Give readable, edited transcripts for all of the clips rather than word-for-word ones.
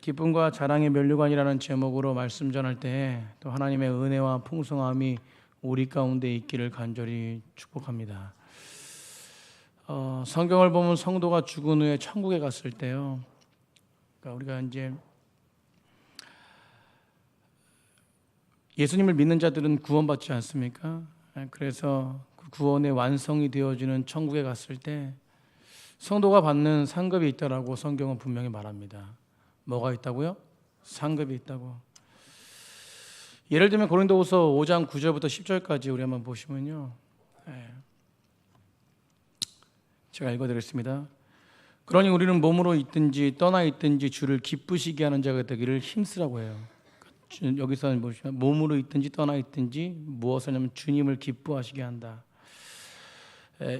기쁨과 자랑의 면류관이라는 제목으로 말씀 전할 때 또 하나님의 은혜와 풍성함이 우리 가운데 있기를 간절히 축복합니다. 성경을 보면 성도가 죽은 후에 천국에 갔을 때요, 그러니까 우리가 이제 예수님을 믿는 자들은 구원받지 않습니까? 그래서 그 구원의 완성이 되어지는 천국에 갔을 때 성도가 받는 상급이 있다라고 성경은 분명히 말합니다. 뭐가 있다고요? 상급이 있다고. 예를 들면 고린도후서 5장 9절부터 10절까지 우리 한번 보시면요, 제가 읽어드리겠습니다. 그러니 우리는 몸으로 있든지 떠나 있든지 주를 기쁘시게 하는 자가 되기를 힘쓰라고 해요. 여기서 보시면 몸으로 있든지 떠나 있든지 무엇을 하냐면 주님을 기뻐하시게 한다.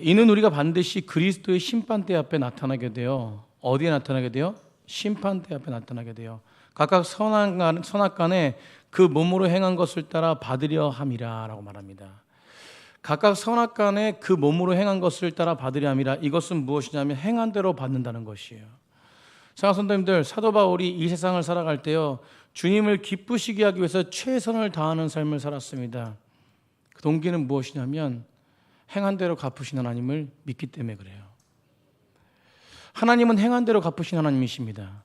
이는 우리가 반드시 그리스도의 심판대 앞에 나타나게 돼요. 어디에 나타나게 돼요? 심판대 앞에 나타나게 돼요. 각각 선악간에 그 몸으로 행한 것을 따라 받으려 함이라 라고 말합니다. 각각 선악간에 그 몸으로 행한 것을 따라 받으려 함이라. 이것은 무엇이냐면 행한 대로 받는다는 것이에요. 사랑하는 성도님들, 사도 바울이 이 세상을 살아갈 때요, 주님을 기쁘시게 하기 위해서 최선을 다하는 삶을 살았습니다. 그 동기는 무엇이냐면 행한 대로 갚으신 하나님을 믿기 때문에 그래요. 하나님은 행한 대로 갚으신 하나님이십니다.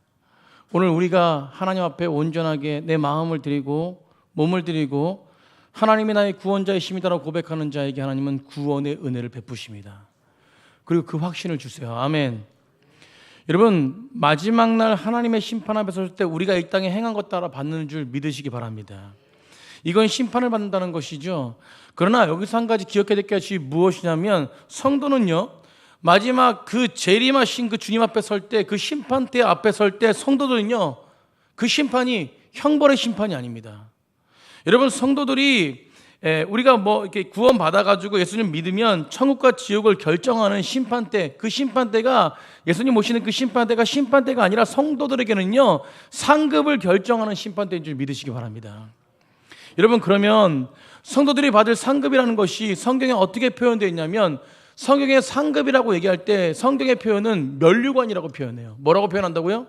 오늘 우리가 하나님 앞에 온전하게 내 마음을 드리고 몸을 드리고 하나님이 나의 구원자이심이다라고 고백하는 자에게 하나님은 구원의 은혜를 베푸십니다. 그리고 그 확신을 주세요. 아멘. 여러분, 마지막 날 하나님의 심판 앞에 설 때 우리가 이 땅에 행한 것 따라 받는 줄 믿으시기 바랍니다. 이건 심판을 받는다는 것이죠. 그러나 여기서 한 가지 기억해야 될 것이 무엇이냐면 성도는요, 마지막 그 재림하신 그 주님 앞에 설 때, 그 심판대 앞에 설 때 성도들은요, 그 심판이 형벌의 심판이 아닙니다. 여러분, 성도들이 우리가 이렇게 구원 받아가지고 예수님 믿으면 천국과 지옥을 결정하는 심판대, 그 심판대가 예수님 모시는 그 심판대가 아니라 성도들에게는요, 상급을 결정하는 심판대인 줄 믿으시기 바랍니다. 여러분, 그러면 성도들이 받을 상급이라는 것이 성경에 어떻게 표현되어 있냐면, 성경의 상급이라고 얘기할 때 성경의 표현은 면류관이라고 표현해요. 뭐라고 표현한다고요?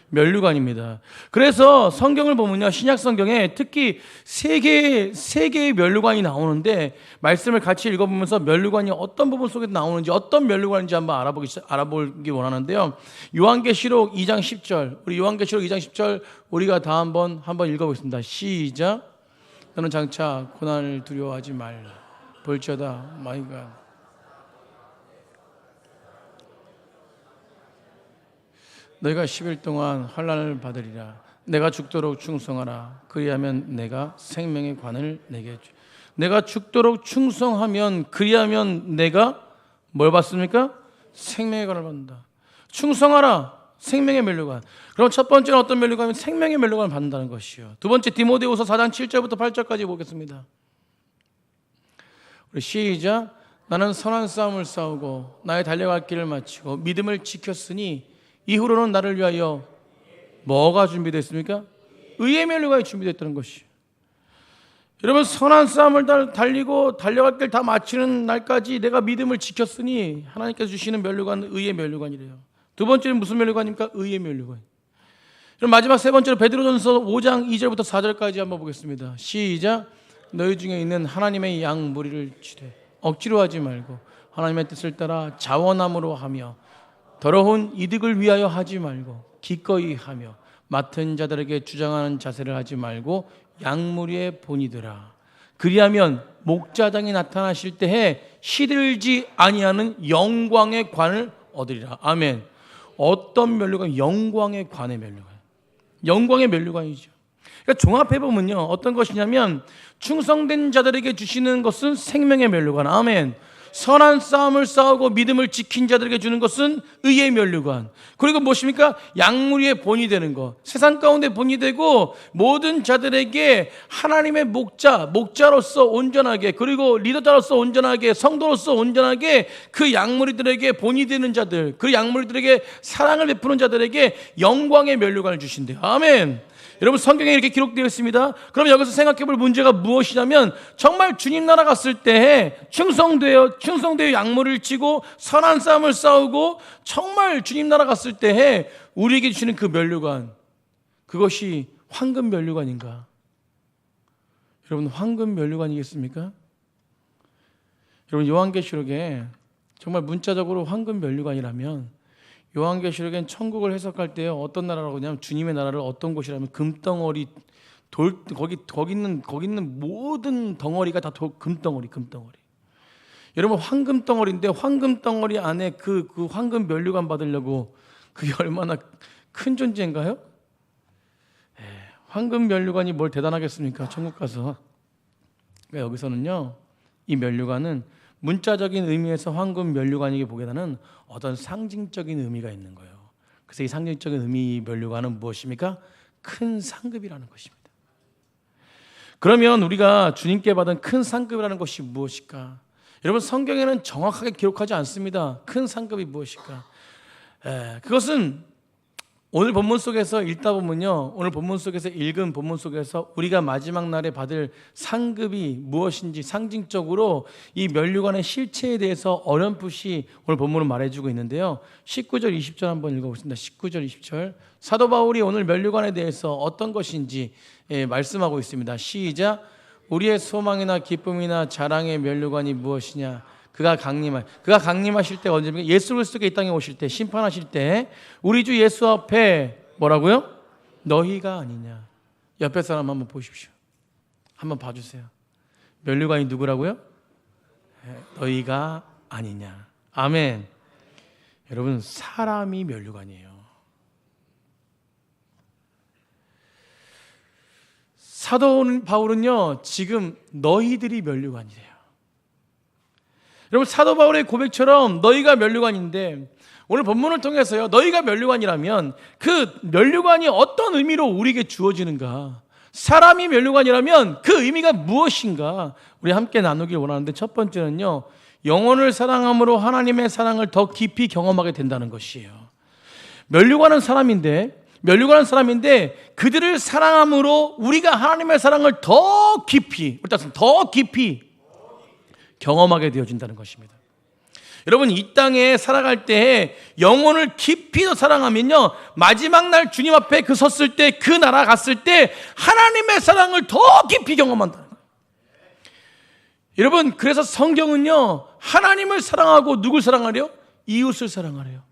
면류관입니다. 그래서 성경을 보면요, 신약 성경에 특히 세 개의 면류관이 나오는데, 말씀을 같이 읽어보면서 면류관이 어떤 부분 속에 나오는지, 어떤 면류관인지 한번 알아보기 원하는데요. 요한계시록 2장 10절, 우리 요한계시록 2장 10절 우리가 다 한번 읽어보겠습니다. 시작. 너는 장차 고난을 두려워하지 말라. 볼지어다 마이가 너희가 10일 동안 환난을 받으리라. 내가 죽도록 충성하라. 그리하면 내가 생명의 관을 내게 주. 내가 죽도록 충성하면, 그리하면 내가 뭘 받습니까? 생명의 관을 받는다. 충성하라. 생명의 면류관. 그럼 첫 번째는 어떤 면류관이면 생명의 면류관을 받는다는 것이요. 두 번째 디모데후서 4장 7절부터 8절까지 보겠습니다. 우리 시작. 나는 선한 싸움을 싸우고 나의 달려갈 길을 마치고 믿음을 지켰으니 이후로는 나를 위하여 뭐가 준비됐습니까? 의의 면류관이 준비됐다는 것이. 여러분, 선한 싸움을 달리고 달려갈 길 다 마치는 날까지 내가 믿음을 지켰으니 하나님께서 주시는 면류관은 의의 면류관이래요. 두 번째는 무슨 면류관입니까? 의의 면류관. 그럼 마지막 세 번째로 베드로전서 5장 2절부터 4절까지 한번 보겠습니다. 시작. 너희 중에 있는 하나님의 양 무리를 치되 억지로 하지 말고 하나님의 뜻을 따라 자원함으로 하며 더러운 이득을 위하여 하지 말고 기꺼이 하며 맡은 자들에게 주장하는 자세를 하지 말고 양무리의 본이더라. 그리하면 목자장이 나타나실 때에 시들지 아니하는 영광의 관을 얻으리라. 아멘. 어떤 면류관? 영광의 관의 면류관. 영광의 면류관이죠. 그러니까 종합해보면요, 어떤 것이냐면 충성된 자들에게 주시는 것은 생명의 면류관. 아멘. 선한 싸움을 싸우고 믿음을 지킨 자들에게 주는 것은 의의 면류관. 그리고 무엇입니까? 양무리의 본이 되는 것. 세상 가운데 본이 되고 모든 자들에게 하나님의 목자로서 온전하게, 그리고 리더자로서 온전하게, 성도로서 온전하게 그 양무리들에게 본이 되는 자들, 그 양무리들에게 사랑을 베푸는 자들에게 영광의 면류관을 주신대요. 아멘. 여러분, 성경에 이렇게 기록되어 있습니다. 그럼 여기서 생각해 볼 문제가 무엇이냐면, 정말 주님 나라 갔을 때 충성되어 양무리를 치고 선한 싸움을 싸우고 정말 주님 나라 갔을 때 우리에게 주시는 그 면류관, 그것이 황금 면류관인가? 여러분, 황금 면류관이겠습니까? 여러분, 요한계시록에 정말 문자적으로 황금 면류관이라면 요한계시록엔 천국을 해석할 때 어떤 나라라고 하냐면 주님의 나라를 어떤 곳이라면 금덩어리 거기 있는 모든 덩어리가 다 금덩어리. 여러분, 황금 덩어리인데 황금 덩어리 안에 그 황금 면류관 받으려고 그게 얼마나 큰 존재인가요? 황금 면류관이 뭘 대단하겠습니까? 천국 가서. 그러니까 여기서는요, 이 면류관은 문자적인 의미에서 황금 면류관이기보다는 어떤 상징적인 의미가 있는 거예요. 그래서 이 상징적인 의미 면류관은 무엇입니까? 큰 상급이라는 것입니다. 그러면 우리가 주님께 받은 큰 상급이라는 것이 무엇일까? 여러분, 성경에는 정확하게 기록하지 않습니다. 큰 상급이 무엇일까? 그것은 오늘 본문 속에서 읽다 보면요, 오늘 본문 속에서 읽은 본문 속에서 우리가 마지막 날에 받을 상급이 무엇인지 상징적으로 이 면류관의 실체에 대해서 어렴풋이 오늘 본문은 말해주고 있는데요. 19절 20절 한번 읽어보겠습니다. 19절 20절 사도 바울이 오늘 면류관에 대해서 어떤 것인지 말씀하고 있습니다. 시작. 우리의 소망이나 기쁨이나 자랑의 면류관이 무엇이냐? 그가 강림하실 때 언제입니까? 예수 그리스도가 이 땅에 오실 때, 심판하실 때 우리 주 예수 앞에 뭐라고요? 너희가 아니냐. 옆에 사람 한번 보십시오. 한번 봐주세요. 면류관이 누구라고요? 너희가 아니냐. 아멘. 여러분, 사람이 면류관이에요. 사도 바울은요, 지금 너희들이 면류관이래요. 여러분, 사도 바울의 고백처럼 너희가 면류관인데 오늘 본문을 통해서요, 너희가 면류관이라면 그 면류관이 어떤 의미로 우리에게 주어지는가, 사람이 면류관이라면 그 의미가 무엇인가 우리 함께 나누길 원하는데, 첫 번째는요, 영혼을 사랑함으로 하나님의 사랑을 더 깊이 경험하게 된다는 것이에요. 면류관은 사람인데 그들을 사랑함으로 우리가 하나님의 사랑을 더 깊이 경험하게 되어진다는 것입니다. 여러분, 이 땅에 살아갈 때 영혼을 깊이 더 사랑하면요, 마지막 날 주님 앞에 섰을 때, 그 나라 갔을 때 하나님의 사랑을 더 깊이 경험한다는 거예요. 여러분, 그래서 성경은요, 하나님을 사랑하고 누굴 사랑하래요? 이웃을 사랑하래요.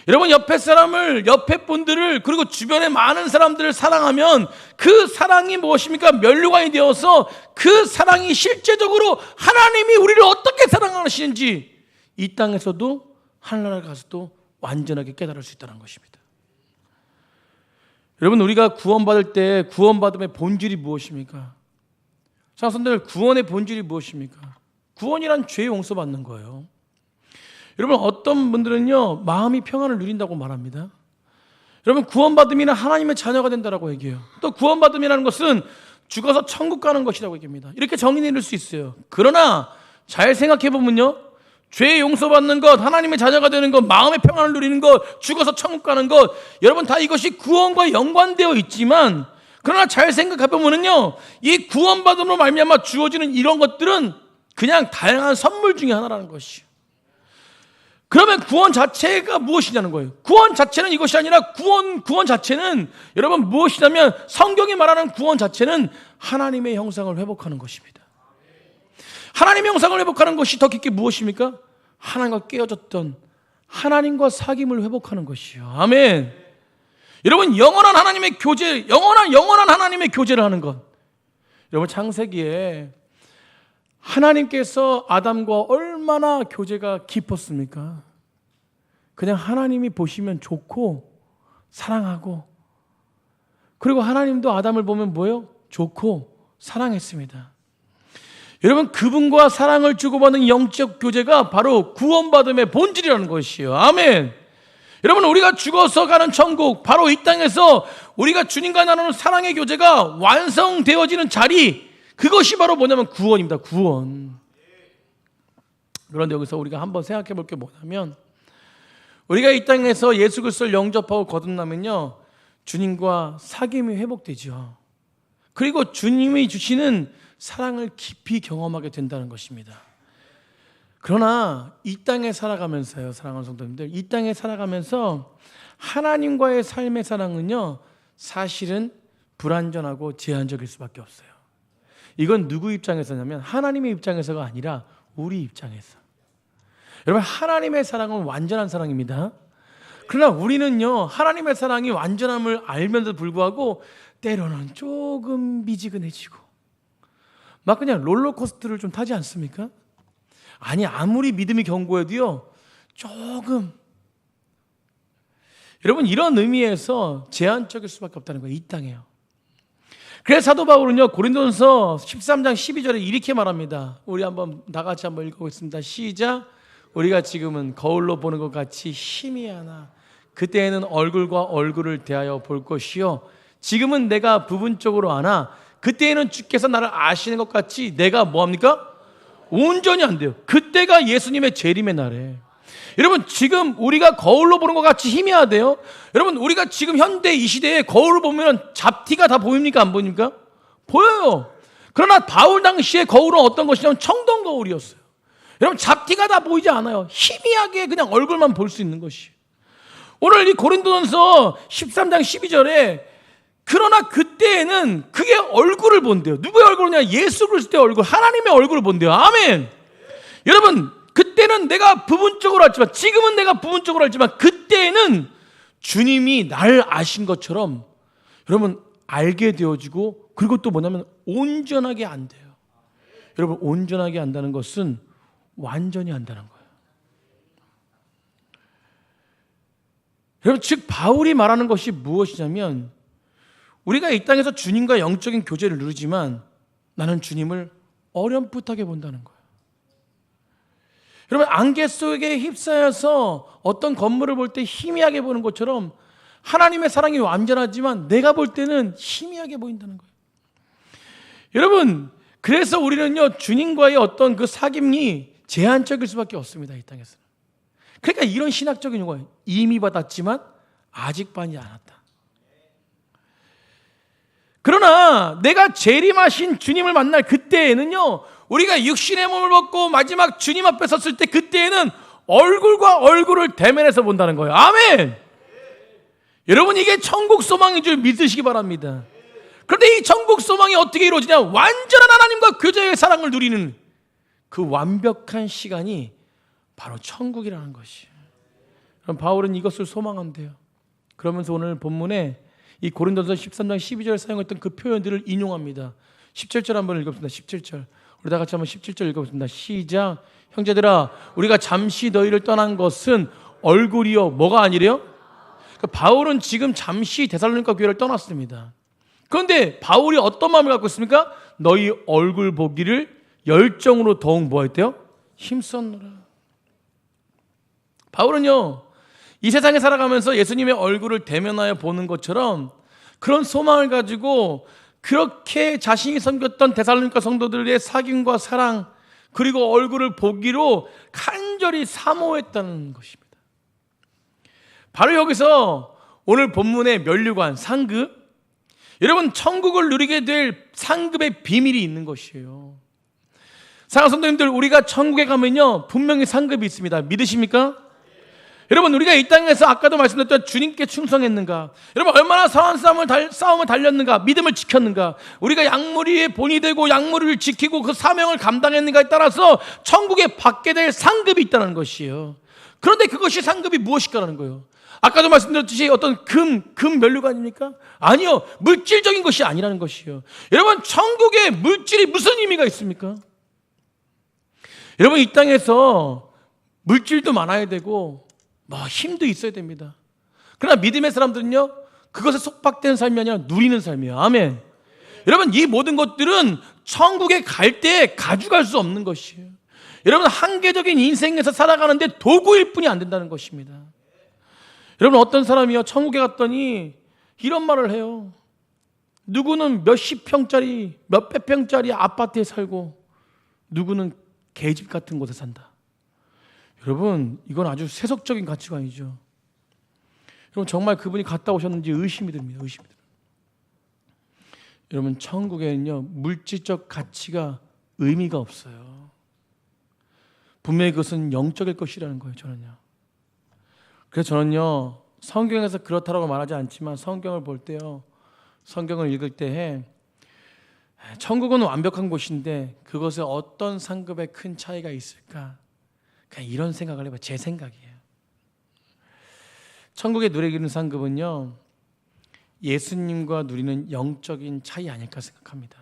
여러분, 옆에 분들을, 그리고 주변의 많은 사람들을 사랑하면 그 사랑이 무엇입니까? 면류관이 되어서 그 사랑이 실제적으로 하나님이 우리를 어떻게 사랑하시는지 이 땅에서도 하늘나라 가서도 완전하게 깨달을 수 있다는 것입니다. 여러분, 우리가 구원받을 때 구원받음의 본질이 무엇입니까? 장성들, 구원의 본질이 무엇입니까? 구원이란 죄 용서받는 거예요. 여러분, 어떤 분들은요, 마음이 평안을 누린다고 말합니다. 여러분, 구원받음이나 하나님의 자녀가 된다고 얘기해요. 또 구원받음이라는 것은 죽어서 천국 가는 것이라고 얘기합니다. 이렇게 정의 내릴 수 있어요. 그러나 잘 생각해 보면요, 죄 용서받는 것, 하나님의 자녀가 되는 것, 마음의 평안을 누리는 것, 죽어서 천국 가는 것, 여러분, 다 이것이 구원과 연관되어 있지만, 그러나 잘 생각해 보면요, 이 구원받음으로 말미암아 주어지는 이런 것들은 그냥 다양한 선물 중에 하나라는 것이에요. 그러면 구원 자체가 무엇이냐는 거예요. 구원 자체는 이것이 아니라 구원 자체는 여러분 무엇이냐면, 성경이 말하는 구원 자체는 하나님의 형상을 회복하는 것입니다. 하나님의 형상을 회복하는 것이 더 깊게 무엇입니까? 하나님과 깨어졌던 하나님과 사귐을 회복하는 것이요. 아멘. 여러분, 영원한 하나님의 교제, 영원한 하나님의 교제를 하는 것. 여러분, 창세기에 하나님께서 아담과 얼마나 교제가 깊었습니까? 그냥 하나님이 보시면 좋고 사랑하고, 그리고 하나님도 아담을 보면 뭐예요? 좋고 사랑했습니다. 여러분, 그분과 사랑을 주고받는 영적 교제가 바로 구원받음의 본질이라는 것이에요. 아멘. 여러분, 우리가 죽어서 가는 천국, 바로 이 땅에서 우리가 주님과 나누는 사랑의 교제가 완성되어지는 자리, 그것이 바로 뭐냐면 구원입니다. 구원. 그런데 여기서 우리가 한번 생각해 볼 게 뭐냐면, 우리가 이 땅에서 예수 그리스도를 영접하고 거듭나면요, 주님과 사귐이 회복되죠. 그리고 주님이 주시는 사랑을 깊이 경험하게 된다는 것입니다. 그러나 이 땅에 살아가면서요, 사랑하는 성도님들, 이 땅에 살아가면서 하나님과의 삶의 사랑은요, 사실은 불완전하고 제한적일 수밖에 없어요. 이건 누구 입장에서냐면 하나님의 입장에서가 아니라 우리 입장에서. 여러분, 하나님의 사랑은 완전한 사랑입니다. 그러나 우리는요, 하나님의 사랑이 완전함을 알면서도 불구하고 때로는 조금 미지근해지고 막 그냥 롤러코스터를 좀 타지 않습니까? 아니, 아무리 믿음이 견고해도요, 조금. 여러분, 이런 의미에서 제한적일 수밖에 없다는 거예요, 이 땅에요. 그래서 사도 바울은요, 고린도전서 13장 12절에 이렇게 말합니다. 우리 한번 다 같이 한번 읽어보겠습니다. 시작. 우리가 지금은 거울로 보는 것 같이 희미하나 그때에는 얼굴과 얼굴을 대하여 볼 것이요, 지금은 내가 부분적으로 아나 그때에는 주께서 나를 아시는 것 같이 내가 뭐합니까? 온전히 안 돼요. 그때가 예수님의 재림의 날에. 여러분, 지금 우리가 거울로 보는 것 같이 희미하대요. 여러분, 우리가 지금 현대 이 시대에 거울을 보면 잡티가 다 보입니까? 안 보입니까? 보여요. 그러나 바울 당시에 거울은 어떤 것이냐면 청동 거울이었어요. 여러분, 잡티가 다 보이지 않아요. 희미하게 그냥 얼굴만 볼 수 있는 것이. 오늘 이 고린도전서 13장 12절에 그러나 그때에는 그게 얼굴을 본대요. 누구의 얼굴이냐? 예수 그리스도의 얼굴, 하나님의 얼굴을 본대요. 아멘. 여러분, 그때는 내가 부분적으로 알지만, 지금은 내가 부분적으로 알지만 그때에는 주님이 날 아신 것처럼 여러분 알게 되어지고, 그리고 또 뭐냐면 온전하게 안돼요. 여러분, 온전하게 안다는 것은 완전히 안다는 거예요. 여러분, 즉 바울이 말하는 것이 무엇이냐면, 우리가 이 땅에서 주님과 영적인 교제를 누리지만 나는 주님을 어렴풋하게 본다는 거예요. 여러분, 안개 속에 휩싸여서 어떤 건물을 볼 때 희미하게 보는 것처럼 하나님의 사랑이 완전하지만 내가 볼 때는 희미하게 보인다는 거예요. 여러분, 그래서 우리는요, 주님과의 어떤 그 사귐이 제한적일 수밖에 없습니다, 이 땅에서는. 그러니까 이런 신학적인 용어예요. 이미 받았지만 아직 받지 않았다. 그러나 내가 재림하신 주님을 만날 그때에는요, 우리가 육신의 몸을 벗고 마지막 주님 앞에 섰을 때 그때에는 얼굴과 얼굴을 대면해서 본다는 거예요. 아멘. 여러분, 이게 천국 소망인 줄 믿으시기 바랍니다. 그런데 이 천국 소망이 어떻게 이루어지냐? 완전한 하나님과 교제의 사랑을 누리는 그 완벽한 시간이 바로 천국이라는 것이에요. 그럼 바울은 이것을 소망한대요. 그러면서 오늘 본문에 이 고린도전서 13장 12절 사용했던 그 표현들을 인용합니다. 17절 한번 읽어봅니다. 17절. 우리 다 같이 한번 17절 읽어보겠습니다. 시작. 형제들아, 우리가 잠시 너희를 떠난 것은 얼굴이요 뭐가 아니래요? 그러니까 바울은 지금 잠시 데살로니가 교회를 떠났습니다. 그런데 바울이 어떤 마음을 갖고 있습니까? 너희 얼굴 보기를 열정으로 더욱 뭐 했대요? 힘썼노라. 바울은요, 이 세상에 살아가면서 예수님의 얼굴을 대면하여 보는 것처럼 그런 소망을 가지고 그렇게 자신이 섬겼던 데살로니가 성도들의 사귐과 사랑, 그리고 얼굴을 보기로 간절히 사모했다는 것입니다. 바로 여기서 오늘 본문의 면류관, 상급, 여러분, 천국을 누리게 될 상급의 비밀이 있는 것이에요. 사랑하는 성도님들, 우리가 천국에 가면요 분명히 상급이 있습니다. 믿으십니까? 여러분, 우리가 이 땅에서 아까도 말씀드렸던 주님께 충성했는가? 여러분, 얼마나 선한 싸움을 달렸는가? 믿음을 지켰는가? 우리가 양무리의 본이 되고 양무리를 지키고 그 사명을 감당했는가에 따라서 천국에 받게 될 상급이 있다는 것이에요. 그런데 그것이 상급이 무엇일까라는 거예요. 아까도 말씀드렸듯이 어떤 금 면류관입니까? 아니요, 물질적인 것이 아니라는 것이에요. 여러분, 천국에 물질이 무슨 의미가 있습니까? 여러분, 이 땅에서 물질도 많아야 되고 힘도 있어야 됩니다. 그러나 믿음의 사람들은요, 그것에 속박된 삶이 아니라 누리는 삶이에요. 아멘. 여러분, 이 모든 것들은 천국에 갈 때 가져갈 수 없는 것이에요. 여러분, 한계적인 인생에서 살아가는데 도구일 뿐이 안 된다는 것입니다. 여러분, 어떤 사람이요, 천국에 갔더니 이런 말을 해요. 누구는 몇십 평짜리, 몇백 평짜리 아파트에 살고 누구는 개집 같은 곳에 산다. 여러분, 이건 아주 세속적인 가치관이죠. 여러분, 정말 그분이 갔다 오셨는지 의심이 듭니다. 의심이 듭니다. 여러분, 천국에는요 물질적 가치가 의미가 없어요. 분명히 그것은 영적일 것이라는 거예요. 저는요. 그래서 저는요 성경에서 그렇다라고 말하지 않지만 성경을 볼 때요, 성경을 읽을 때에 천국은 완벽한 곳인데 그것에 어떤 상급의 큰 차이가 있을까? 그냥 이런 생각을 해봐. 제 생각이에요. 천국의 누리는 상급은요, 예수님과 누리는 영적인 차이 아닐까 생각합니다.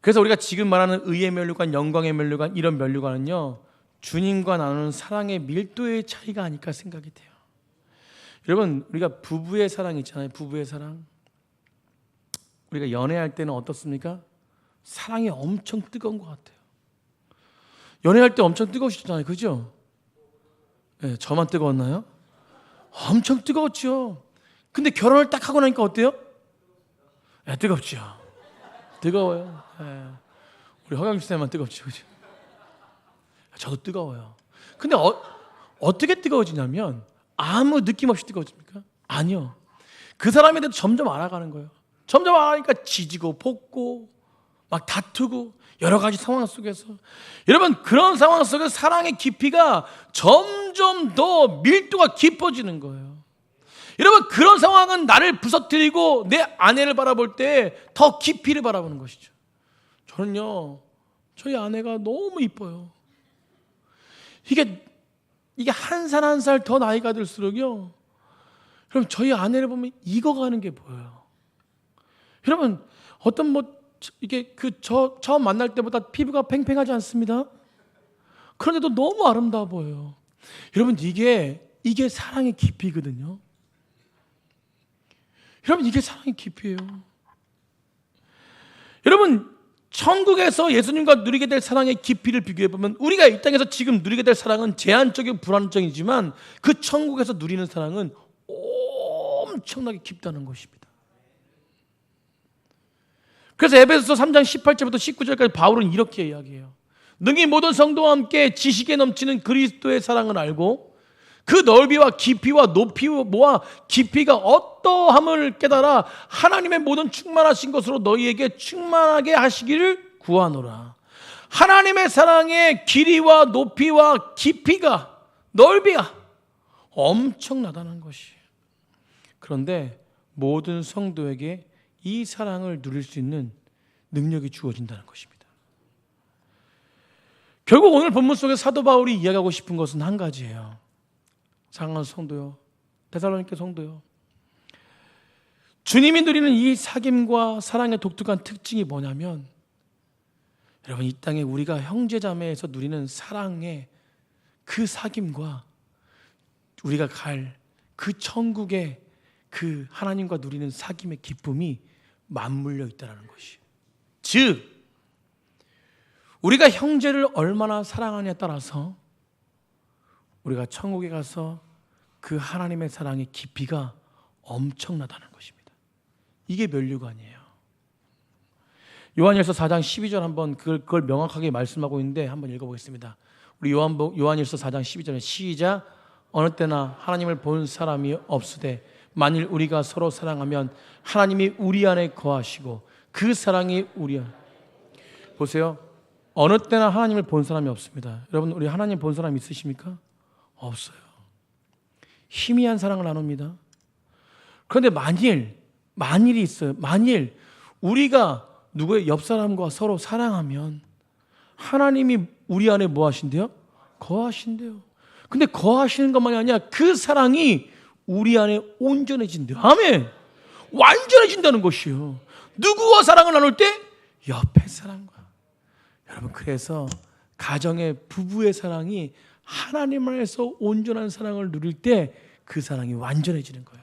그래서 우리가 지금 말하는 의의 면류관, 영광의 면류관, 이런 면류관은요, 주님과 나누는 사랑의 밀도의 차이가 아닐까 생각이 돼요. 여러분, 우리가 부부의 사랑 있잖아요. 부부의 사랑. 우리가 연애할 때는 어떻습니까? 사랑이 엄청 뜨거운 것 같아요. 연애할 때 엄청 뜨거우시잖아요. 그죠? 네, 저만 뜨거웠나요? 엄청 뜨거웠죠. 근데 결혼을 딱 하고 나니까 어때요? 네, 뜨겁죠. 뜨거워요. 네. 우리 허경주 쌤만 뜨겁죠. 그죠? 저도 뜨거워요. 근데 어떻게 뜨거워지냐면 아무 느낌 없이 뜨거워집니까? 아니요. 그 사람에 대해서 점점 알아가는 거예요. 점점 알아가니까 지지고 볶고 막 다투고 여러 가지 상황 속에서, 여러분, 그런 상황 속에서 사랑의 깊이가 점점 더 밀도가 깊어지는 거예요. 여러분, 그런 상황은 나를 부서뜨리고 내 아내를 바라볼 때 더 깊이를 바라보는 것이죠. 저는요, 저희 아내가 너무 이뻐요. 이게 한 살 한 살 더 나이가 들수록요, 그럼 저희 아내를 보면 익어가는 게 보여요. 여러분, 어떤 이게 처음 만날 때보다 피부가 팽팽하지 않습니다. 그런데도 너무 아름다워 보여요. 여러분, 이게 사랑의 깊이거든요. 여러분, 이게 사랑의 깊이에요. 여러분, 천국에서 예수님과 누리게 될 사랑의 깊이를 비교해보면 우리가 이 땅에서 지금 누리게 될 사랑은 제한적이고 불안정이지만 그 천국에서 누리는 사랑은 엄청나게 깊다는 것입니다. 그래서 에베소서 3장 18절부터 19절까지 바울은 이렇게 이야기해요. 능히 모든 성도와 함께 지식에 넘치는 그리스도의 사랑을 알고 그 넓이와 깊이와 높이와 깊이가 어떠함을 깨달아 하나님의 모든 충만하신 것으로 너희에게 충만하게 하시기를 구하노라. 하나님의 사랑의 길이와 높이와 깊이가, 넓이가 엄청나다는 것이에요. 그런데 모든 성도에게 이 사랑을 누릴 수 있는 능력이 주어진다는 것입니다. 결국 오늘 본문 속에 사도 바울이 이야기하고 싶은 것은 한 가지예요. 사랑하는 성도요, 데살로니가 성도요, 주님이 누리는 이 사귐과 사랑의 독특한 특징이 뭐냐면, 여러분, 이 땅에 우리가 형제자매에서 누리는 사랑의 그 사귐과 우리가 갈 그 천국의 그 하나님과 누리는 사귐의 기쁨이 맞물려 있다는 것이에요. 즉, 우리가 형제를 얼마나 사랑하냐에 따라서 우리가 천국에 가서 그 하나님의 사랑의 깊이가 엄청나다는 것입니다. 이게 면류관이에요. 요한일서 4장 12절 한번 그걸 명확하게 말씀하고 있는데 한번 읽어보겠습니다. 우리 요한일서 4장 12절에 시작. 어느 때나 하나님을 본 사람이 없으되 만일 우리가 서로 사랑하면 하나님이 우리 안에 거하시고 그 사랑이 우리 안에. 보세요. 어느 때나 하나님을 본 사람이 없습니다. 여러분, 우리 하나님 본 사람 있으십니까? 없어요. 희미한 사랑을 나눕니다. 그런데 만일이 있어요. 만일 우리가 누구의 옆 사람과 서로 사랑하면 하나님이 우리 안에 뭐 하신대요? 거하신대요. 근데 거하시는 것만이 아니라 그 사랑이 우리 안에 온전해진대요. 아멘. 완전해진다는 것이요. 누구와 사랑을 나눌 때? 옆에 사람과. 여러분, 그래서 가정의 부부의 사랑이 하나님 안에서 온전한 사랑을 누릴 때 그 사랑이 완전해지는 거예요.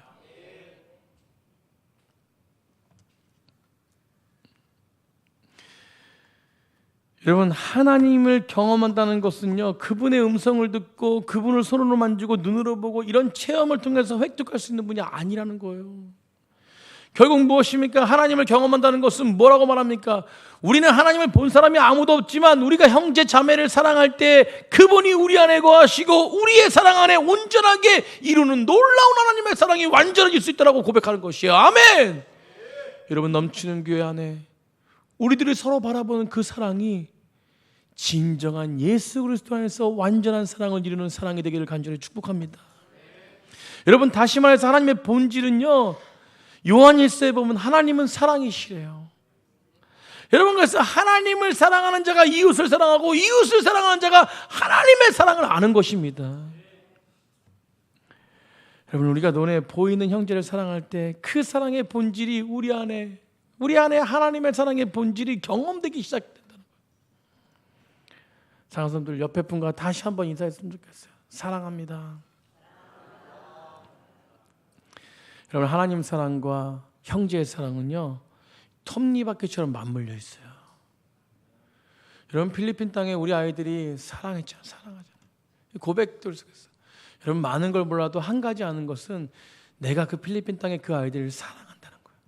여러분, 하나님을 경험한다는 것은요, 그분의 음성을 듣고 그분을 손으로 만지고 눈으로 보고 이런 체험을 통해서 획득할 수 있는 분이 아니라는 거예요. 결국 무엇입니까? 하나님을 경험한다는 것은 뭐라고 말합니까? 우리는 하나님을 본 사람이 아무도 없지만 우리가 형제 자매를 사랑할 때 그분이 우리 안에 거하시고 우리의 사랑 안에 온전하게 이루는 놀라운 하나님의 사랑이 완전해질 수 있다고 고백하는 것이에요. 아멘. 여러분, 넘치는 교회 안에 우리들이 서로 바라보는 그 사랑이 진정한 예수 그리스도 안에서 완전한 사랑을 이루는 사랑이 되기를 간절히 축복합니다. 여러분, 다시 말해서 하나님의 본질은요, 요한일서에 보면 하나님은 사랑이시래요. 여러분, 그래서 하나님을 사랑하는 자가 이웃을 사랑하고 이웃을 사랑하는 자가 하나님의 사랑을 아는 것입니다. 여러분, 우리가 눈에 보이는 형제를 사랑할 때 그 사랑의 본질이 우리 안에 하나님의 사랑의 본질이 경험되기 시작된다는 거예요. 사랑하는 사람들, 옆에 분과 다시 한번 인사했으면 좋겠어요. 사랑합니다. 여러분, 하나님 사랑과 형제의 사랑은요, 톱니바퀴처럼 맞물려 있어요. 여러분, 필리핀 땅에 우리 아이들이 사랑했잖아요. 사랑하잖아요. 고백들 속에서 여러분, 많은 걸 몰라도 한 가지 아는 것은 내가 그 필리핀 땅의 그 아이들을 사랑한다는 거예요.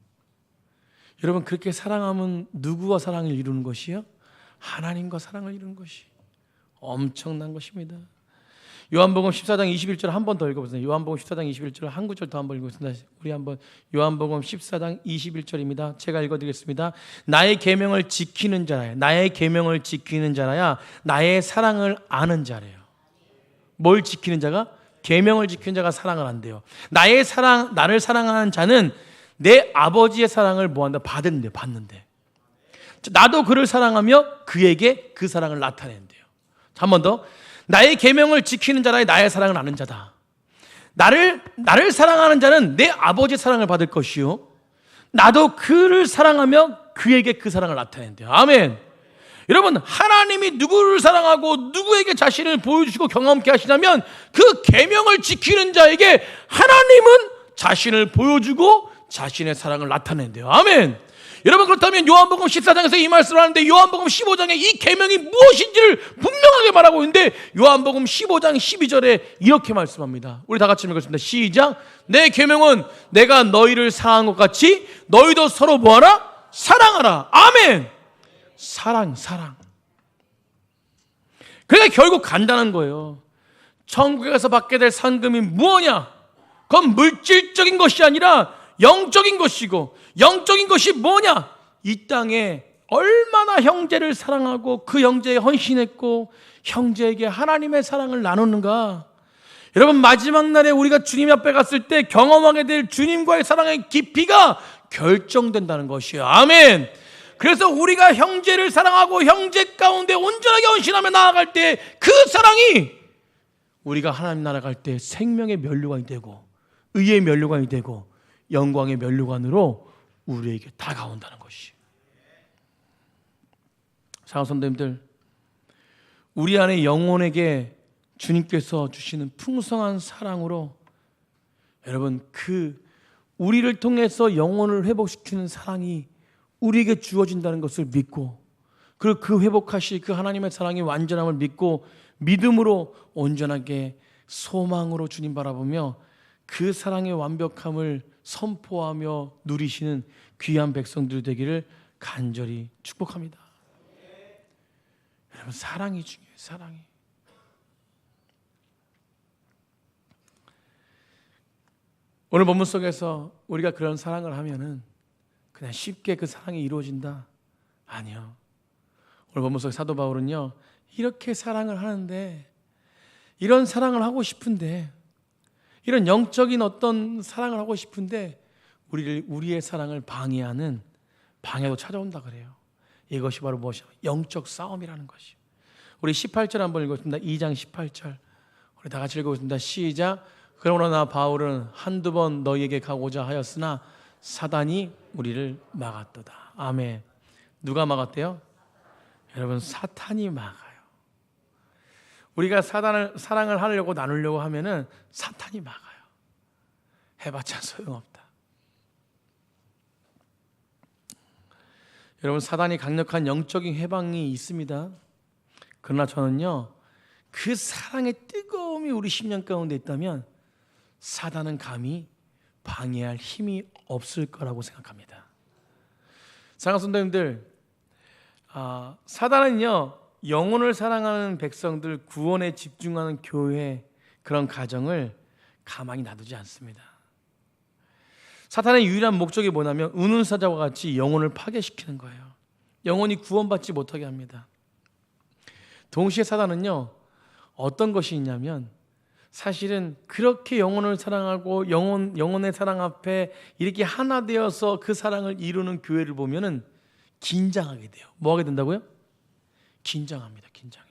여러분, 그렇게 사랑하면 누구와 사랑을 이루는 것이요? 하나님과 사랑을 이루는 것이 엄청난 것입니다. 요한복음 14장 21절 한 번 더 읽어보세요. 요한복음 14장 21절 한 구절 더 한번 읽겠습니다. 우리 한번 요한복음 14장 21절입니다. 제가 읽어드리겠습니다. 나의 계명을 지키는 자라야, 나의 계명을 지키는 자라야 나의 사랑을 아는 자래요. 뭘 지키는 자가? 계명을 지키는 자가 사랑을 한대요. 나의 사랑, 나를 사랑하는 자는 내 아버지의 사랑을 뭐한다? 받는데. 나도 그를 사랑하며 그에게 그 사랑을 나타낸대요. 한 번 더. 나의 계명을 지키는 자라 나의 사랑을 아는 자다. 나를 사랑하는 자는 내 아버지의 사랑을 받을 것이요, 나도 그를 사랑하며 그에게 그 사랑을 나타낸대요. 아멘. 여러분, 하나님이 누구를 사랑하고 누구에게 자신을 보여주시고 경험케 하시냐면 그 계명을 지키는 자에게 하나님은 자신을 보여주고 자신의 사랑을 나타낸대요. 아멘. 여러분, 그렇다면 요한복음 14장에서 이 말씀을 하는데 요한복음 15장에 이 계명이 무엇인지를 분명하게 말하고 있는데 요한복음 15장 12절에 이렇게 말씀합니다. 우리 다 같이 읽겠습니다. 시작. 내 계명은 내가 너희를 사랑한 것 같이 너희도 서로 뭐하라? 사랑하라. 아멘. 사랑. 그러니까 결국 간단한 거예요. 천국에서 받게 될 상금이 무엇이냐? 그건 물질적인 것이 아니라 영적인 것이고, 영적인 것이 뭐냐? 이 땅에 얼마나 형제를 사랑하고 그 형제에 헌신했고 형제에게 하나님의 사랑을 나누는가. 여러분, 마지막 날에 우리가 주님 앞에 갔을 때 경험하게 될 주님과의 사랑의 깊이가 결정된다는 것이에요. 아멘. 그래서 우리가 형제를 사랑하고 형제 가운데 온전하게 헌신하며 나아갈 때 그 사랑이 우리가 하나님 나라 갈 때 생명의 면류관이 되고 의의 면류관이 되고 영광의 면류관으로 우리에게 다가온다는 것이. 사랑하는 성도님들, 우리 안에 영혼에게 주님께서 주시는 풍성한 사랑으로 여러분, 그 우리를 통해서 영혼을 회복시키는 사랑이 우리에게 주어진다는 것을 믿고, 그리고 그 회복하실 그 하나님의 사랑의 완전함을 믿고 믿음으로 온전하게 소망으로 주님 바라보며 그 사랑의 완벽함을 선포하며 누리시는 귀한 백성들 되기를 간절히 축복합니다. 여러분, 사랑이 중요해요. 사랑이. 오늘 본문 속에서 우리가 그런 사랑을 하면은 그냥 쉽게 그 사랑이 이루어진다? 아니요. 오늘 본문 속에 사도 바울은요, 이렇게 사랑을 하는데, 이런 사랑을 하고 싶은데, 이런 영적인 어떤 사랑을 하고 싶은데 우리의 사랑을 방해하는 방해도 찾아온다 그래요. 이것이 바로 무엇이냐? 영적 싸움이라는 것이요. 우리 18절 한번 읽었습니다. 2장 18절. 우리 다 같이 읽어보겠습니다. 시작. 그러나 바울은 한두 번 너희에게 가고자 하였으나 사단이 우리를 막았도다. 아멘. 누가 막았대요? 여러분, 사탄이 막아요. 우리가 사랑을 하려고 나누려고 하면은 사탄이 막아요. 해봤자 소용없다. 여러분, 사단이 강력한 영적인 해방이 있습니다. 그러나 저는요, 그 사랑의 뜨거움이 우리 심령 가운데 있다면 사단은 감히 방해할 힘이 없을 거라고 생각합니다. 사랑하는 성도님들, 사단은요, 영혼을 사랑하는 백성들, 구원에 집중하는 교회, 그런 가정을 가만히 놔두지 않습니다. 사탄의 유일한 목적이 뭐냐면 은은사자와 같이 영혼을 파괴시키는 거예요. 영혼이 구원받지 못하게 합니다. 동시에 사단은요, 어떤 것이 있냐면 사실은 그렇게 영혼을 사랑하고 영혼의 사랑 앞에 이렇게 하나 되어서 그 사랑을 이루는 교회를 보면은 긴장하게 돼요. 뭐 하게 된다고요? 긴장합니다. 긴장해.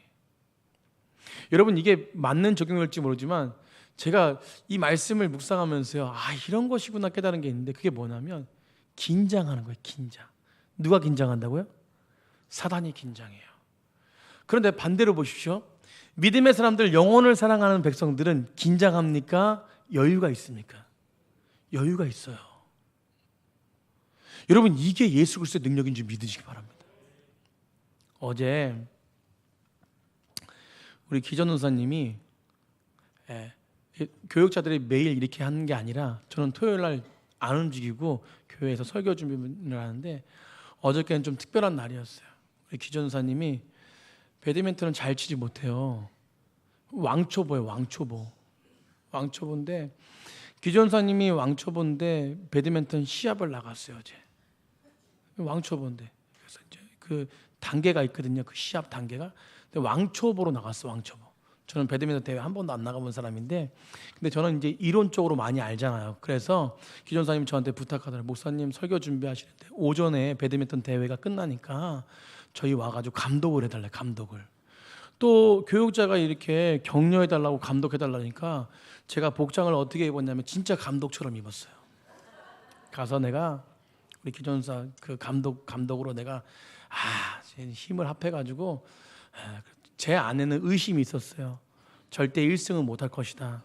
여러분, 이게 맞는 적용일지 모르지만 제가 이 말씀을 묵상하면서요, 이런 것이구나 깨달은 게 있는데, 그게 뭐냐면 긴장하는 거예요. 긴장. 누가 긴장한다고요? 사단이 긴장해요. 그런데 반대로 보십시오. 믿음의 사람들, 영혼을 사랑하는 백성들은 긴장합니까? 여유가 있습니까? 여유가 있어요. 여러분, 이게 예수 그리스도의 능력인 줄 믿으시기 바랍니다. 어제 우리 기전 원사님이 교육자들이 매일 이렇게 하는 게 아니라 저는 토요일 날 안 움직이고 교회에서 설교 준비를 하는데, 어저께는 좀 특별한 날이었어요. 우리 기전 원사님이 배드민턴은 잘 치지 못해요. 왕초보예요. 왕초보인데 기전 원사님이 왕초보인데 배드민턴 시합을 나갔어요. 어제. 왕초보인데 그래서 이제 그 단계가 있거든요. 그 시합 단계가. 근데 왕초보로 나갔어. 왕초보. 저는 배드민턴 대회 한 번도 안 나가본 사람인데, 근데 저는 이제 이론적으로 많이 알잖아요. 그래서 기존사님이 저한테 부탁하더라고요. 목사님 설교 준비하시는데 오전에 배드민턴 대회가 끝나니까 저희 와가지고 감독을 해달래. 감독을. 또 교육자가 이렇게 격려해달라고 감독해달라니까 제가 복장을 어떻게 입었냐면 진짜 감독처럼 입었어요. 가서 내가 우리 기존사 그 감독으로 내가 힘을 합해가지고, 제 안에는 의심이 있었어요. 절대 1승은 못할 것이다.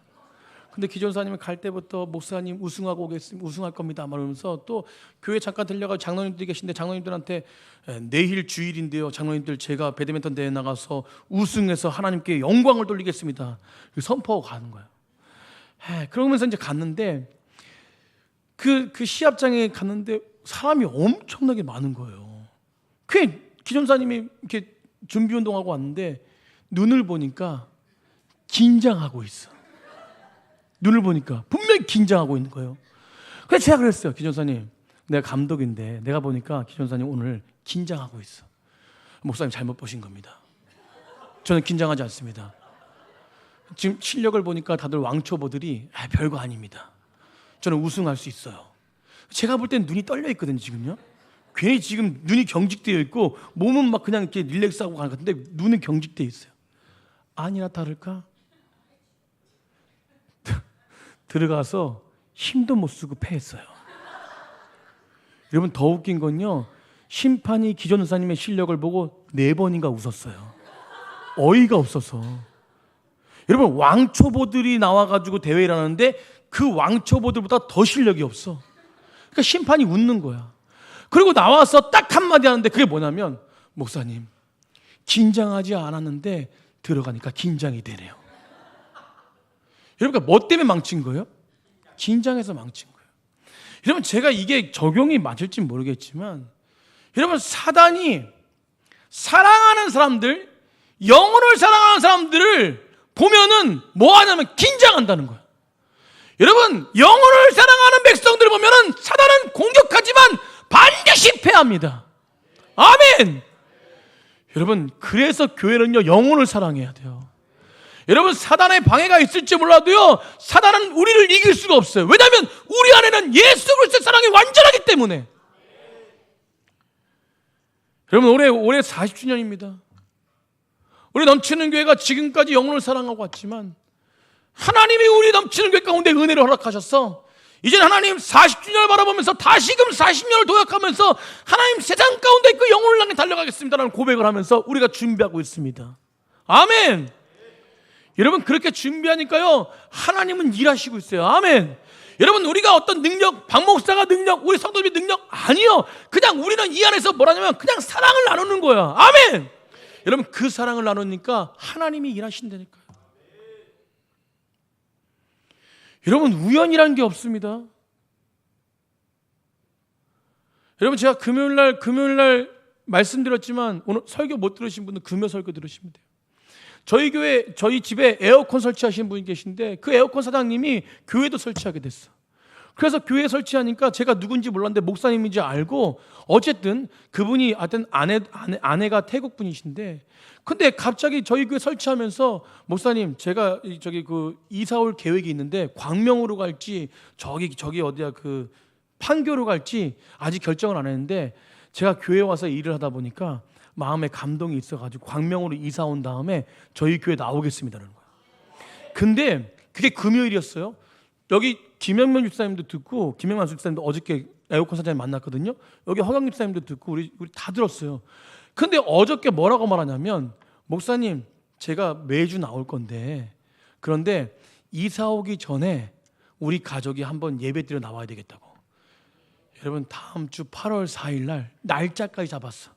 근데 기존사님은 갈 때부터 목사님 우승할 겁니다 말하면서, 또 교회 잠깐 들려가지고 장로님들이 계신데 장로님들한테 내일 주일인데요, 장로님들 제가 배드민턴 대회 나가서 우승해서 하나님께 영광을 돌리겠습니다 선포하고 가는 거예요. 그러면서 이제 갔는데 그 시합장에 갔는데 사람이 엄청나게 많은 거예요. 그 기존사님이 이렇게 준비 운동하고 왔는데 눈을 보니까 긴장하고 있어. 눈을 보니까 분명히 긴장하고 있는 거예요. 그래서 제가 그랬어요. 기존사님, 내가 감독인데 내가 보니까 기존사님 오늘 긴장하고 있어. 목사님 잘못 보신 겁니다. 저는 긴장하지 않습니다. 지금 실력을 보니까 다들 왕초보들이 별거 아닙니다. 저는 우승할 수 있어요. 제가 볼 땐 눈이 떨려 있거든요. 지금요. 괜히 지금 눈이 경직되어 있고 몸은 막 그냥 이렇게 릴렉스하고 가는 것 같은데 눈은 경직되어 있어요. 아니나 다를까? 들어가서 힘도 못 쓰고 패했어요. 여러분, 더 웃긴 건요, 심판이 기존 의사님의 실력을 보고 4번인가 웃었어요. 어이가 없어서. 여러분, 왕초보들이 나와가지고 대회를 하는데 그 왕초보들보다 더 실력이 없어. 그러니까 심판이 웃는 거야. 그리고 나와서 딱 한마디 하는데 그게 뭐냐면, 목사님 긴장하지 않았는데 들어가니까 긴장이 되네요. 여러분, 뭐 때문에 망친 거예요? 긴장해서 망친 거예요. 여러분, 제가 이게 적용이 맞을지 모르겠지만, 여러분, 사단이 사랑하는 사람들, 영혼을 사랑하는 사람들을 보면은 뭐 하냐면 긴장한다는 거예요. 여러분, 영혼을 사랑하는 백성들을 보면은 사단은 공격하지만 반드시 패합니다. 아멘. 여러분, 그래서 교회는요, 영혼을 사랑해야 돼요. 여러분, 사단의 방해가 있을지 몰라도요, 사단은 우리를 이길 수가 없어요. 왜냐하면 우리 안에는 예수 그리스도의 사랑이 완전하기 때문에. 여러분, 올해 40주년입니다. 우리 넘치는 교회가 지금까지 영혼을 사랑하고 왔지만 하나님이 우리 넘치는 교회 가운데 은혜를 허락하셔서 이제 하나님 40주년을 바라보면서 다시금 40년을 도약하면서 하나님 세상 가운데 그 영혼을 향해 달려가겠습니다라는 고백을 하면서 우리가 준비하고 있습니다. 아멘. 여러분, 그렇게 준비하니까요, 하나님은 일하시고 있어요. 아멘. 여러분, 우리가 어떤 능력, 박 목사가 능력, 우리 성도님이 능력 아니요. 그냥 우리는 이 안에서 뭐라냐면 그냥 사랑을 나누는 거야. 아멘. 여러분, 그 사랑을 나누니까 하나님이 일하신다니까요. 여러분, 우연이라는 게 없습니다. 여러분, 제가 금요일날 말씀드렸지만 오늘 설교 못 들으신 분은 금요 설교 들으시면 돼요. 저희 집에 에어컨 설치하신 분이 계신데 그 에어컨 사장님이 교회도 설치하게 됐어. 그래서 교회에 설치하니까 제가 누군지 몰랐는데 목사님인지 알고, 어쨌든 그분이 하여튼 아내가 태국 분이신데, 근데 갑자기 저희 교회 설치하면서 목사님, 제가 저기 그 이사 올 계획이 있는데 광명으로 갈지 저기 어디야 그 판교로 갈지 아직 결정을 안 했는데, 제가 교회에 와서 일을 하다 보니까 마음에 감동이 있어가지고 광명으로 이사 온 다음에 저희 교회 나오겠습니다라는 거예요. 근데 그게 금요일이었어요. 여기 김영면 집사님도 듣고, 김영만 집사님도 어저께 에어컨 사장님 만났거든요. 여기 허경 집사님도 듣고 우리 다 들었어요. 근데 어저께 뭐라고 말하냐면, 목사님, 제가 매주 나올 건데, 그런데 이사 오기 전에 우리 가족이 한번 예배 드려 나와야 되겠다고. 여러분, 다음 주 8월 4일 날 날짜까지 잡았어.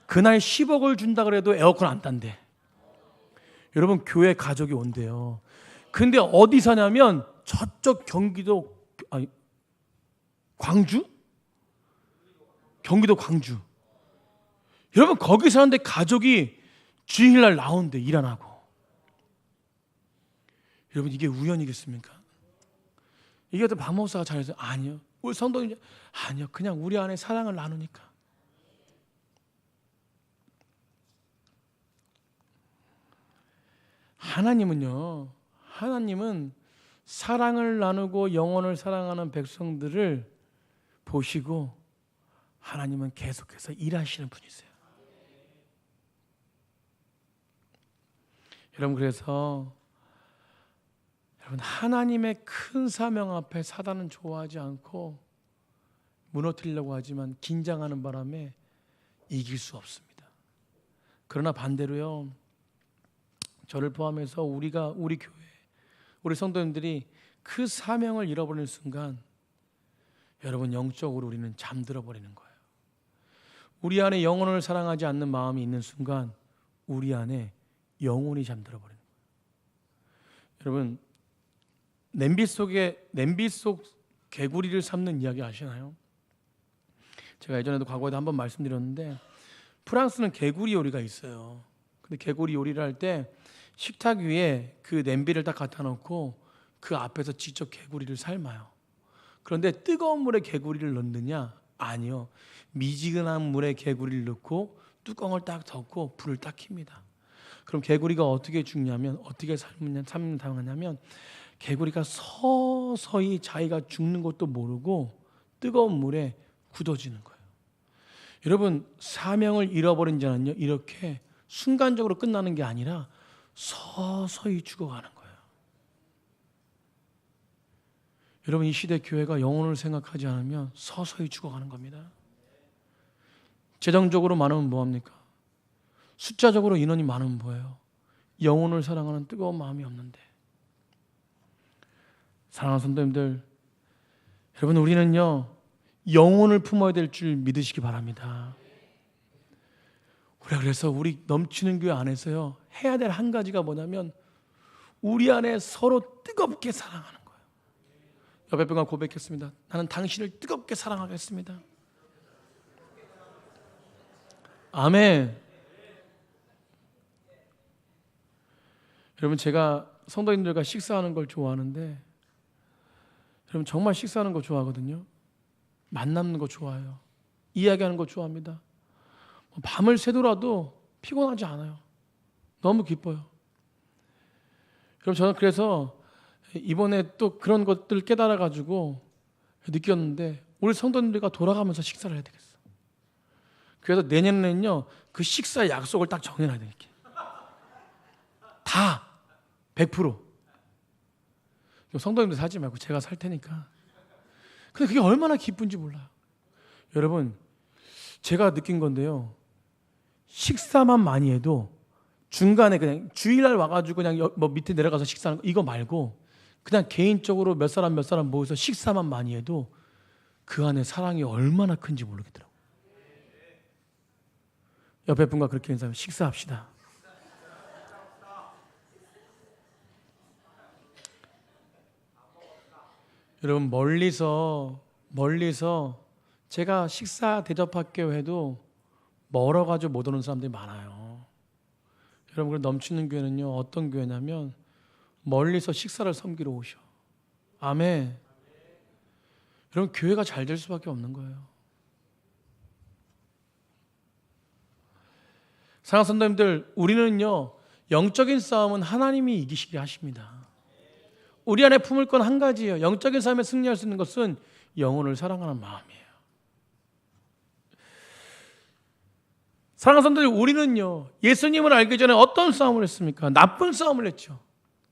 그날 10억을 준다 그래도 에어컨 안 단대. 여러분, 교회 가족이 온대요. 근데 어디 사냐면 저쪽 경기도, 광주? 경기도 광주. 여러분, 거기 사는데 가족이 주일날 나온대, 일 안 하고. 여러분, 이게 우연이겠습니까? 이게 또 박 목사가 잘해서, 아니요, 우리 성도님, 아니요, 그냥 우리 안에 사랑을 나누니까. 하나님은 사랑을 나누고 영혼을 사랑하는 백성들을 보시고, 하나님은 계속해서 일하시는 분이세요. 여러분, 그래서 여러분, 하나님의 큰 사명 앞에 사단은 좋아하지 않고 무너뜨리려고 하지만 긴장하는 바람에 이길 수 없습니다. 그러나 반대로요, 저를 포함해서 우리 교회, 우리 성도님들이 그 사명을 잃어버리는 순간, 여러분, 영적으로 우리는 잠들어 버리는 거예요. 우리 안에 영혼을 사랑하지 않는 마음이 있는 순간 우리 안에 영혼이 잠들어 버리는 거예요. 여러분, 냄비 속 개구리를 삶는 이야기 아시나요? 제가 예전에도 과거에도 한번 말씀드렸는데, 프랑스는 개구리 요리가 있어요. 근데 개구리 요리를 할 때 식탁 위에 그 냄비를 딱 갖다 놓고 그 앞에서 직접 개구리를 삶아요. 그런데 뜨거운 물에 개구리를 넣느냐? 아니요. 미지근한 물에 개구리를 넣고 뚜껑을 딱 덮고 불을 딱 킵니다. 그럼 개구리가 어떻게 죽냐면, 어떻게 당하냐면, 개구리가 서서히 자기가 죽는 것도 모르고 뜨거운 물에 굳어지는 거예요. 여러분, 사명을 잃어버린 자는요, 이렇게 순간적으로 끝나는 게 아니라 서서히 죽어가는 거예요. 여러분, 이 시대 교회가 영혼을 생각하지 않으면 서서히 죽어가는 겁니다. 재정적으로 많으면 뭐합니까? 숫자적으로 인원이 많으면 뭐예요? 영혼을 사랑하는 뜨거운 마음이 없는데. 사랑하는 성도님들, 여러분, 우리는요, 영혼을 품어야 될 줄 믿으시기 바랍니다. 그래서 우리 넘치는 교회 안에서요, 해야 될 한 가지가 뭐냐면, 우리 안에 서로 뜨겁게 사랑하는 거예요. 옆에 분과 고백했습니다. 나는 당신을 뜨겁게 사랑하겠습니다. 아멘. 여러분, 제가 성도님들과 식사하는 걸 좋아하는데, 여러분, 정말 식사하는 거 좋아하거든요. 만나는 거 좋아해요. 이야기하는 거 좋아합니다. 밤을 새더라도 피곤하지 않아요. 너무 기뻐요. 여러분, 저는 그래서 이번에 또 그런 것들을 깨달아가지고 느꼈는데, 우리 성도님들과 돌아가면서 식사를 해야 되겠어. 그래서 내년에는요, 그 식사 약속을 딱 정해놔야 되겠게. 다 100%. 성도님들 사지 말고 제가 살 테니까. 근데 그게 얼마나 기쁜지 몰라요. 여러분, 제가 느낀 건데요, 식사만 많이 해도 중간에 그냥 주일날 와가지고 그냥 뭐 밑에 내려가서 식사하는 거, 이거 말고 그냥 개인적으로 몇 사람 모여서 식사만 많이 해도 그 안에 사랑이 얼마나 큰지 모르겠더라고요. 옆에 분과 그렇게 인사하면, 식사합시다. 여러분, 멀리서 제가 식사 대접할게요 해도 멀어가지고 못 오는 사람들이 많아요. 여러분, 그 넘치는 교회는요, 어떤 교회냐면 멀리서 식사를 섬기러 오셔. 아멘. 여러분, 교회가 잘 될 수밖에 없는 거예요. 사랑하는 성도님들, 우리는요, 영적인 싸움은 하나님이 이기시게 하십니다. 우리 안에 품을 건 한 가지예요. 영적인 싸움에 승리할 수 있는 것은 영혼을 사랑하는 마음이에요. 사랑하는 성도들, 우리는요, 예수님을 알기 전에 어떤 싸움을 했습니까? 나쁜 싸움을 했죠.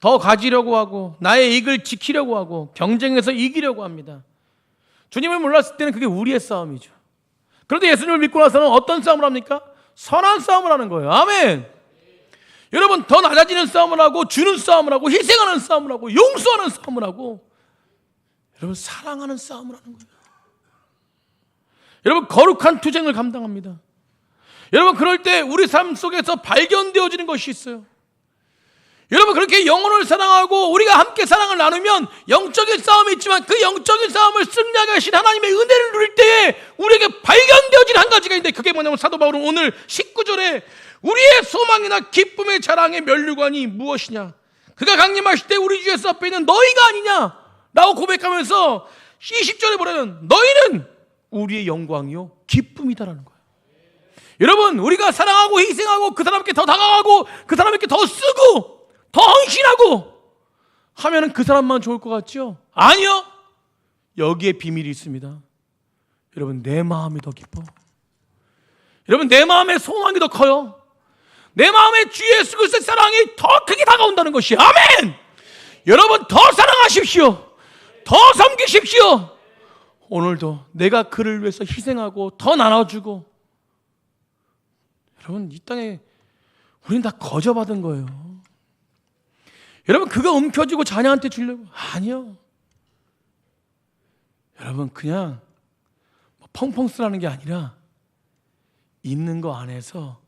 더 가지려고 하고 나의 이익을 지키려고 하고 경쟁해서 이기려고 합니다. 주님을 몰랐을 때는 그게 우리의 싸움이죠. 그런데 예수님을 믿고 나서는 어떤 싸움을 합니까? 선한 싸움을 하는 거예요. 아멘. 여러분, 더 낮아지는 싸움을 하고 주는 싸움을 하고 희생하는 싸움을 하고 용서하는 싸움을 하고 여러분, 사랑하는 싸움을 하는 거예요. 여러분, 거룩한 투쟁을 감당합니다. 여러분, 그럴 때 우리 삶 속에서 발견되어지는 것이 있어요. 여러분, 그렇게 영혼을 사랑하고 우리가 함께 사랑을 나누면 영적인 싸움이 있지만 그 영적인 싸움을 승리하게 하신 하나님의 은혜를 누릴 때에 우리에게 발견되어진 한 가지가 있는데, 그게 뭐냐면 사도 바울은 오늘 19절에 우리의 소망이나 기쁨의 자랑의 면류관이 무엇이냐, 그가 강림하실 때 우리 주 예수 앞에 있는 너희가 아니냐 라고 고백하면서 20절에 뭐냐면 너희는 우리의 영광이요 기쁨이다라는 거예요. 여러분, 우리가 사랑하고 희생하고 그 사람께 더 다가가고 그 사람에게 더 쓰고 더 헌신하고 하면은 그 사람만 좋을 것 같죠? 아니요. 여기에 비밀이 있습니다. 여러분, 내 마음이 더 기뻐. 여러분, 내 마음의 소망이 더 커요. 내 마음에 주 예수 그리스도의 사랑이 더 크게 다가온다는 것이. 아멘. 여러분, 더 사랑하십시오. 더 섬기십시오. 오늘도 내가 그를 위해서 희생하고 더 나눠주고. 여러분, 이 땅에 우리는 다 거저받은 거예요. 여러분, 그거 움켜쥐고 자녀한테 주려고? 아니요. 여러분, 그냥 펑펑 쓰라는 게 아니라 있는 거 안에서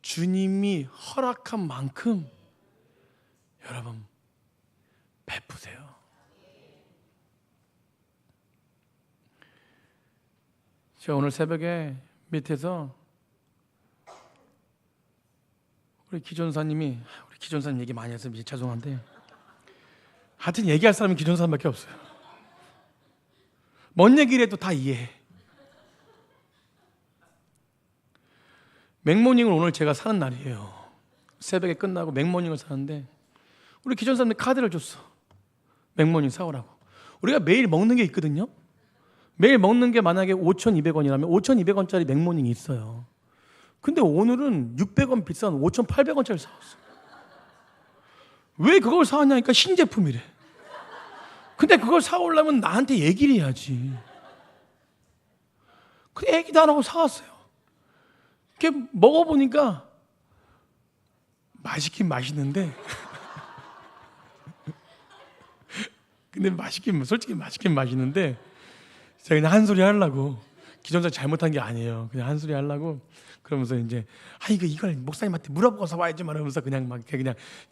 주님이 허락한 만큼 여러분 베푸세요. 제가 오늘 새벽에 밑에서 우리 기존사님이, 우리 기존사님 얘기 많이 해서 죄송한데 하여튼 얘기할 사람은 기존사님밖에 없어요. 뭔 얘기를 해도 다 이해해. 맥모닝을 오늘 제가 사는 날이에요. 새벽에 끝나고 맥모닝을 사는데 우리 기존사님들 카드를 줬어. 맥모닝 사오라고. 우리가 매일 먹는 게 있거든요. 매일 먹는 게 만약에 5,200원이라면 5,200원짜리 맥모닝이 있어요. 근데 오늘은 600원 비싼 5,800원짜리 사왔어. 왜 그걸 사왔냐니까 신제품이래. 근데 그걸 사오려면 나한테 얘기를 해야지. 근데 얘기도 안 하고 사왔어요. 이렇게 먹어보니까 맛있긴 맛있는데 근데 솔직히 맛있긴 맛있는데 제가 그냥 한 소리 하려고, 기존사 잘못한 게 아니에요. 그냥 한 소리 하려고 그러면서 이제 이걸 목사님한테 물어보고서 와야지 말하면서 그냥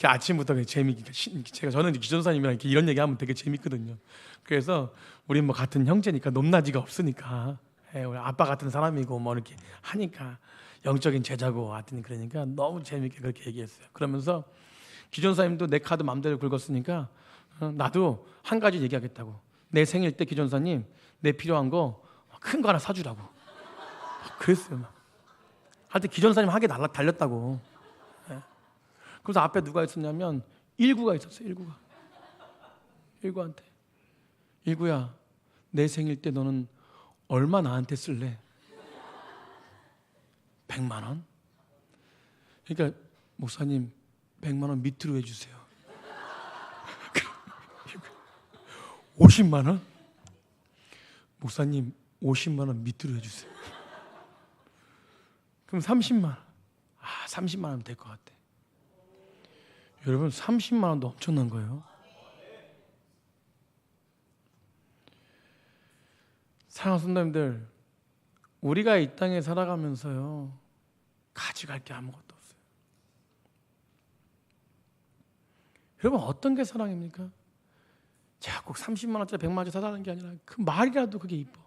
아침부터 재미있게 저는 기존사님이랑 이런 얘기하면 되게 재밌거든요. 그래서 우리 뭐 같은 형제니까 높낮이가 없으니까 우리 아빠 같은 사람이고 뭐 이렇게 하니까 영적인 제자고 하여튼 그러니까 너무 재밌게 그렇게 얘기했어요. 그러면서 기존사님도 내 카드 맘대로 긁었으니까 나도 한 가지 얘기하겠다고. 내 생일 때 기존사님 내 필요한 거 큰 거 하나 사주라고 그랬어요. 막. 하여튼 기존사님 하게 달렸다고. 그래서 앞에 누가 있었냐면 19가 있었어요. 19한테 19야, 내 생일 때 너는 얼마 나한테 쓸래? 100만 원? 그러니까 목사님 100만 원 밑으로 해주세요. 50만 원? 목사님 50만 원 밑으로 해주세요. 그럼 30만 원. 30만 원 될 것 같아. 여러분, 30만 원도 엄청난 거예요. 사랑하는 성도님들, 우리가 이 땅에 살아가면서요 가져갈 게 아무것도 없어요. 여러분, 어떤 게 사랑입니까? 제가 꼭 30만 원짜리 100만 원짜리 사달라는 게 아니라 그 말이라도 그게 이뻐.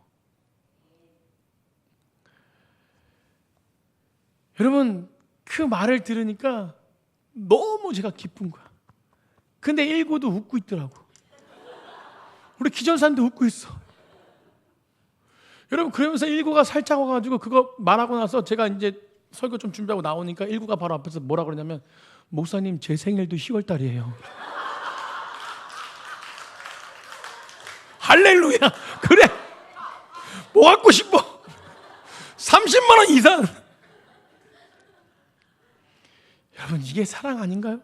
여러분, 그 말을 들으니까 너무 제가 기쁜 거야. 근데 19도 웃고 있더라고. 우리 기존사님도 웃고 있어. 여러분 그러면서 일구가 살짝 와가지고 그거 말하고 나서 제가 이제 설교 좀 준비하고 나오니까 일구가 바로 앞에서 뭐라 그러냐면 목사님 제 생일도 10월 달이에요. 할렐루야. 그래 뭐 갖고 싶어? 30만 원 이상. 여러분 이게 사랑 아닌가요?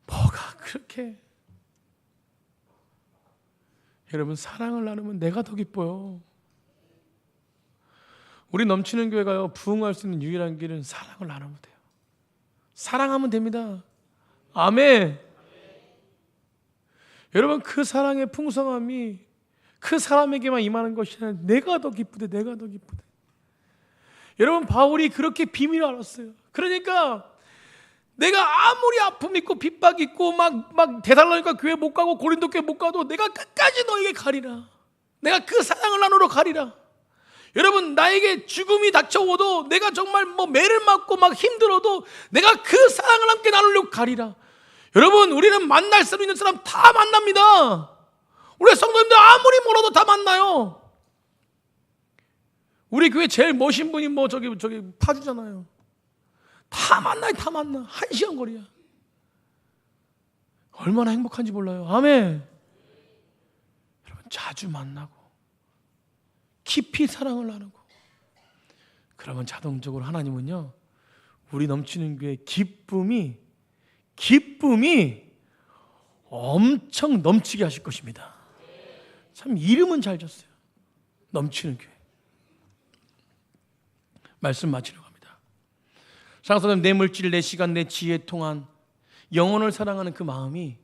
뭐가 그렇게. 여러분 사랑을 나누면 내가 더 기뻐요. 우리 넘치는 교회가요 부흥할 수 있는 유일한 길은 사랑을 나누면 돼요. 사랑하면 됩니다. 아멘. 여러분 그 사랑의 풍성함이 그 사람에게만 임하는 것이 아니라 내가 더 기쁘대. 내가 더 기쁘대. 여러분 바울이 그렇게 비밀을 알았어요. 그러니까 내가 아무리 아픔 있고 핍박 있고 막 데살로니가 교회 못 가고 고린도 교회 못 가도 내가 끝까지 너에게 가리라. 내가 그 사랑을 나누러 가리라. 여러분 나에게 죽음이 닥쳐오도 내가 정말 뭐 매를 맞고 막 힘들어도 내가 그 사랑을 함께 나누려고 가리라. 여러분 우리는 만날 수 있는 사람 다 만납니다. 우리 성도님들 아무리 멀어도 다 만나요. 우리 교회 제일 멋진 분이 뭐 저기 파주잖아요. 다 만나요. 다 만나. 1시간 거리야. 얼마나 행복한지 몰라요. 아멘. 여러분 자주 만나고 깊이 사랑을 나누고 그러면 자동적으로 하나님은요 우리 넘치는 교회 기쁨이 엄청 넘치게 하실 것입니다. 참 이름은 잘 졌어요. 넘치는 교회. 말씀 마치려고 합니다. 사랑하는 내 물질, 내 시간, 내 지혜 통한 영혼을 사랑하는 그 마음이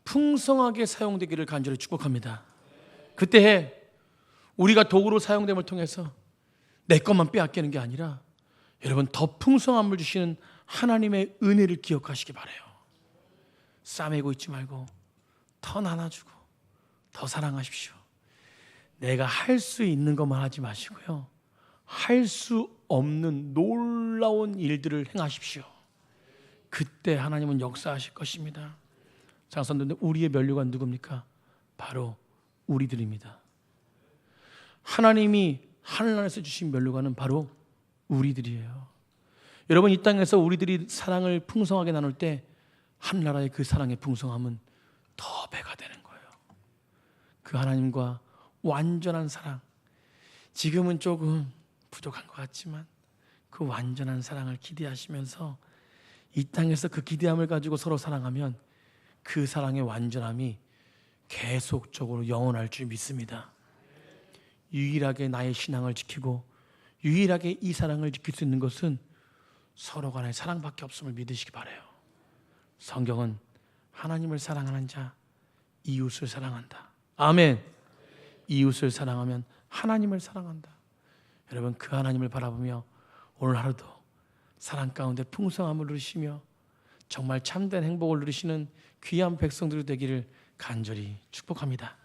풍성하게 사용되기를 간절히 축복합니다. 그때 우리가 도구로 사용됨을 통해서 내 것만 빼앗기는 게 아니라 여러분 더 풍성함을 주시는 하나님의 은혜를 기억하시기 바라요. 싸매고 있지 말고 더 나눠주고 더 사랑하십시오. 내가 할 수 있는 것만 하지 마시고요. 할 수 없는 놀라운 일들을 행하십시오. 그때 하나님은 역사하실 것입니다. 장선들 우리의 면류관 누굽니까? 바로 우리들입니다. 하나님이 하늘 안에서 주신 면류관은 바로 우리들이에요. 여러분 이 땅에서 우리들이 사랑을 풍성하게 나눌 때 하늘나라의 그 사랑의 풍성함은 더 배가 되는 거예요. 그 하나님과 완전한 사랑, 지금은 조금 부족한 것 같지만 그 완전한 사랑을 기대하시면서 이 땅에서 그 기대함을 가지고 서로 사랑하면 그 사랑의 완전함이 계속적으로 영원할 줄 믿습니다. 유일하게 나의 신앙을 지키고 유일하게 이 사랑을 지킬 수 있는 것은 서로 간의 사랑밖에 없음을 믿으시기 바라요. 성경은 하나님을 사랑하는 자, 이웃을 사랑한다. 아멘. 이웃을 사랑하면 하나님을 사랑한다. 여러분 그 하나님을 바라보며 오늘 하루도 사랑 가운데 풍성함을 누리시며 정말 참된 행복을 누리시는 귀한 백성들이 되기를 간절히 축복합니다.